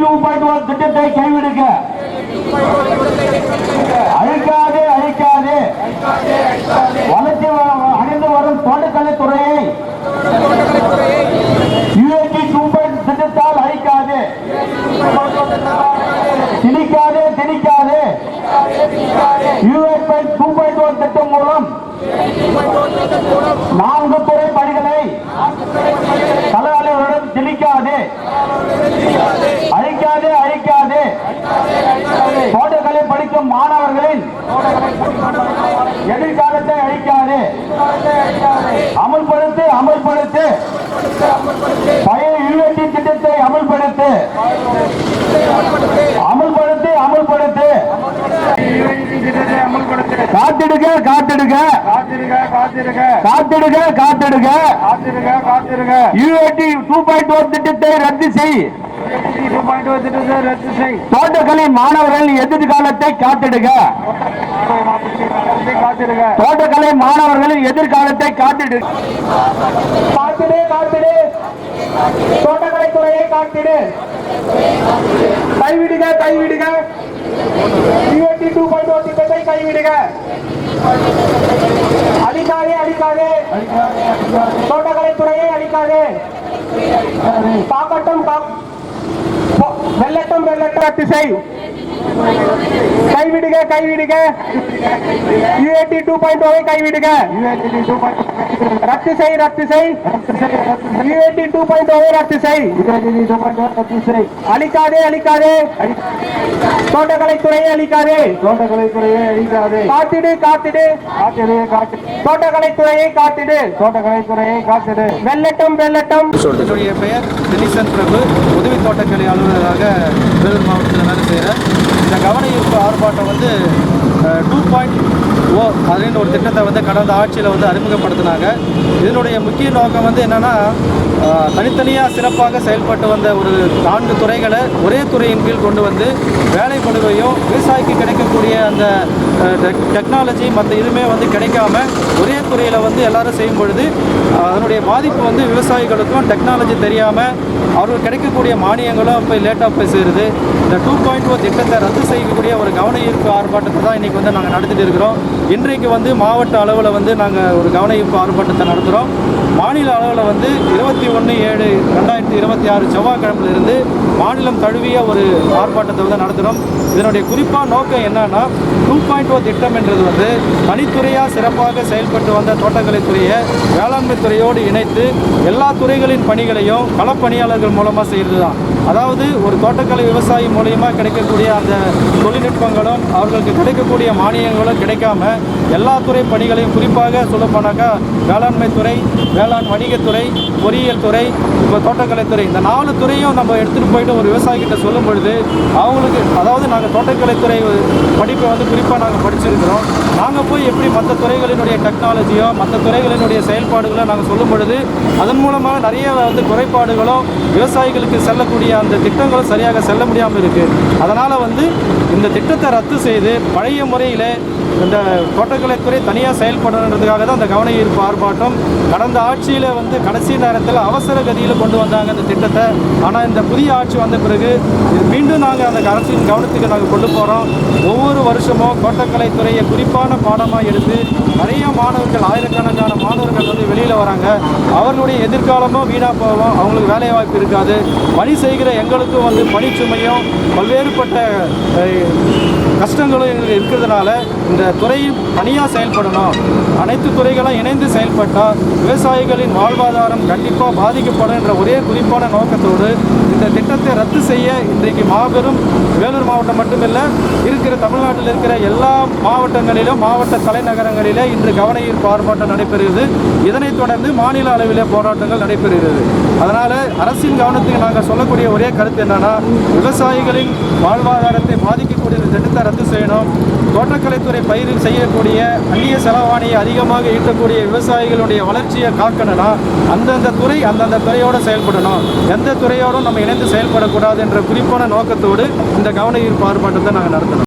2.1 திட்டத்தை கைவிடுக. அழிக்காதே அழிக்காதே வளர்ச்சி அடைந்து வரும் தோட்டக்கலைத்துறையை UAT 2.0 திட்டத்தால் அழிக்காதே, திணிக்காதே திணிக்காதே. UAT 2.1 திட்டம் மூலம் 4 துறை பணிகளை தலைவர்களுடன் திணிக்காதே, அழிக்காதே அழிக்காதே. தோட்டக்கலை படிக்கும் மாணவர்களின் எதிர்காலத்தை அழிக்காதே. அமல்படுத்து அமல்படுத்து பழைய UAT திட்டத்தை அமல்படுத்து அமல்படுத்து அமல்படுத்து. காத்திடுக காத்திடுக காத்திடுக காத்திடுக. UAT 2.1 திட்டத்தை ரத்து செய். தோட்டக்கலை மாணவர்களின் எதிர்காலத்தை காத்திடுக. தோட்டக்கலை மாணவர்களின் எதிர்காலத்தை காத்திடு. காத்திடு காத்திடு. தோட்டக்கலை துறையை காத்திடு. கைவிடுக கைவிடுக. UAT 2.1 திட்டத்தை கைவிடுக. அழிக்காதே அழிக்காதே. தோட்டக்கலை துறையை அழிக்காதே. காக்கட்டும் வெள்ளட்டும் வெள்ளட்டும் திசை. கைவிடுக கைவிடுக. UAT 2.0 கைவிடுக. ரத்து செய் ரத்து செய். UAT 2.0 ரத்து செய். அழிக்காதே அழிக்காதே. தோட்டக்கலைத்துறையை அழிக்காதே. தோட்டக்கலைத்துறையை அழிக்காதே. காத்திடு காத்திடு காத்திடு காத்திடு. தோட்டக்கலைத்துறையை காத்திடு. தோட்டக்கலைத்துறையை காத்திடு. வெள்ளட்டும் வெள்ளட்டும். என்னுடைய பெயர் தினேசன் பிரபு. உதவி தோட்டக்கலை அலுவலராக வேலூர் மாவட்டத்தில் வேலை செய்கிறேன். இந்த கவன ஈர்ப்பு ஆர்ப்பாட்டம் 2.0 அப்படின்னு ஒரு திட்டத்தை கடந்த ஆட்சியில் அறிமுகப்படுத்தினாங்க. இதனுடைய முக்கிய நோக்கம் என்னென்னா, தனித்தனியாக சிறப்பாக செயல்பட்டு வந்த ஒரு 4 துறைகளை ஒரே துறையின் கீழ் கொண்டு வந்து வேலை பளுவையும் விவசாயிக்கு கிடைக்கக்கூடிய அந்த டெக்னாலஜி மற்ற இதுவுமே கிடைக்காம ஒரே துறையில் எல்லாரும் செய்யும் பொழுது அதனுடைய பாதிப்பு விவசாயிகளுக்கும் டெக்னாலஜி தெரியாமல் அவர்கள் கிடைக்கக்கூடிய மானியங்களும் போய் லேட்டாக போய் சேருது. இந்த 2.0 திட்டத்தை ரத்து செய்யக்கூடிய ஒரு கவன ஈர்ப்பு ஆர்ப்பாட்டத்தை தான் இன்றைக்கி நாங்கள் நடத்திட்டு இருக்கிறோம். இன்றைக்கு மாவட்ட அளவில் நாங்கள் ஒரு கவன ஈர்ப்பு ஆர்ப்பாட்டத்தை நடத்துகிறோம். மாநில அளவில் 21/7/2026 செவ்வாய்க்கிழமையிலிருந்து மாநிலம் தழுவிய ஒரு ஆர்ப்பாட்டத்தை நடத்துகிறோம். இதனுடைய குறிப்பாக நோக்கம் என்னன்னா, 2.0 திட்டம் என்றது தனித்துறையாக சிறப்பாக செயல்பட்டு வந்த தோட்டக்கலைத்துறையை வேளாண்மை துறையோடு இணைத்து எல்லா துறைகளின் பணிகளையும் களப்பணியாளர்கள் மூலமாக செய்கிறது தான். அதாவது ஒரு தோட்டக்கலை விவசாயி மூலியமாக கிடைக்கக்கூடிய அந்த தொழில்நுட்பங்களும் அவர்களுக்கு கிடைக்கக்கூடிய மானியங்களும் கிடைக்காம எல்லா துறை பணிகளையும், குறிப்பாக சொல்லப்போனாக்கா வேளாண்மை துறை, வேளாண் வணிகத்துறை, பொறியியல் துறை, இப்போ தோட்டக்கலைத்துறை, இந்த 4 துறையும் நம்ம எடுத்துகிட்டு போயிட்டு ஒரு விவசாயிகிட்ட சொல்லும் பொழுது அவங்களுக்கு, அதாவது நாங்கள் தோட்டக்கலைத்துறை படிப்பை குறிப்பாக நாங்கள் படிச்சிருக்கிறோம், நாங்கள் போய் எப்படி மற்ற துறைகளினுடைய டெக்னாலஜியோ மற்ற துறைகளினுடைய செயல்பாடுகளோ நாங்கள் சொல்லும் பொழுது அதன் மூலமாக நிறைய குறைபாடுகளும் விவசாயிகளுக்கு செல்லக்கூடிய அந்த திட்டங்களும் சரியாக செல்ல முடியாமல் இருக்குது. அதனால் இந்த திட்டத்தை ரத்து செய்து பழைய முறையில் இந்த தோட்டக்கலைத்துறை தனியாக செயல்படணுன்றதுக்காக தான் அந்த கவன ஈர்ப்பு ஆர்ப்பாட்டம். கடந்த ஆட்சியில் கடைசி நேரத்தில் அவசர கதியில் கொண்டு வந்தாங்க இந்த திட்டத்தை. ஆனால் இந்த புதிய ஆட்சி வந்த பிறகு மீண்டும் நாங்கள் அந்த அரசின் கவனத்துக்கு நாங்கள் கொண்டு போகிறோம். ஒவ்வொரு வருஷமும் தோட்டக்கலைத்துறையை குறிப்பான பாடமாக எடுத்து நிறைய மாணவர்கள், ஆயிரக்கணக்கான மாணவர்கள் வெளியில் வராங்க. அவர்களுடைய எதிர்காலமும் வீணாக போவோம், அவங்களுக்கு வேலை வாய்ப்பு இருக்காது. பணி செய்கிற எங்களுக்கும் பணிச்சுமையும் பல்வேறுபட்ட கஷ்டங்களும் எங்களுக்கு இருக்கிறதுனால இந்த துறை தனியாக செயல்படணும். அனைத்து துறைகளும் இணைந்து செயல்பட்டால் விவசாயிகளின் வாழ்வாதாரம் கண்டிப்பாக பாதிக்கப்படும் என்ற ஒரே குறிப்பான நோக்கத்தோடு இந்த திட்டத்தை ரத்து செய்ய இன்றைக்கு மாபெரும் வேலூர் மாவட்டம் மட்டுமில்லை, இருக்கிற தமிழ்நாட்டில் இருக்கிற எல்லா மாவட்டங்களிலும், மாவட்ட தலைநகரங்களிலே இன்று கவன ஈர்ப்பு ஆர்ப்பாட்டம் நடைபெறுகிறது. இதனைத் தொடர்ந்து மாநில அளவிலே போராட்டங்கள் நடைபெறுகிறது. அதனால் அரசின் கவனத்துக்கு நாங்கள் சொல்லக்கூடிய ஒரே கருத்து என்னென்னா, விவசாயிகளின் வாழ்வாதாரத்தை பாதிக்கக்கூடிய இந்த திட்டத்தை ரத்து செய்யணும். தோட்டக்கலைத்துறை பயிரில் செய்யக்கூடிய அந்நிய செலவாணியை அதிகமாக ஈட்டக்கூடிய விவசாயிகளுடைய வளர்ச்சியை காக்கணும்னா அந்தந்த துறை அந்தந்த துறையோடு செயல்படணும். எந்த துறையோடும் நம்ம இணைந்து செயல்படக்கூடாது என்ற குறிப்பான நோக்கத்தோடு இந்த கவன ஈர்ப்பு ஆர்ப்பாட்டத்தை நாங்கள் நடத்தணும்.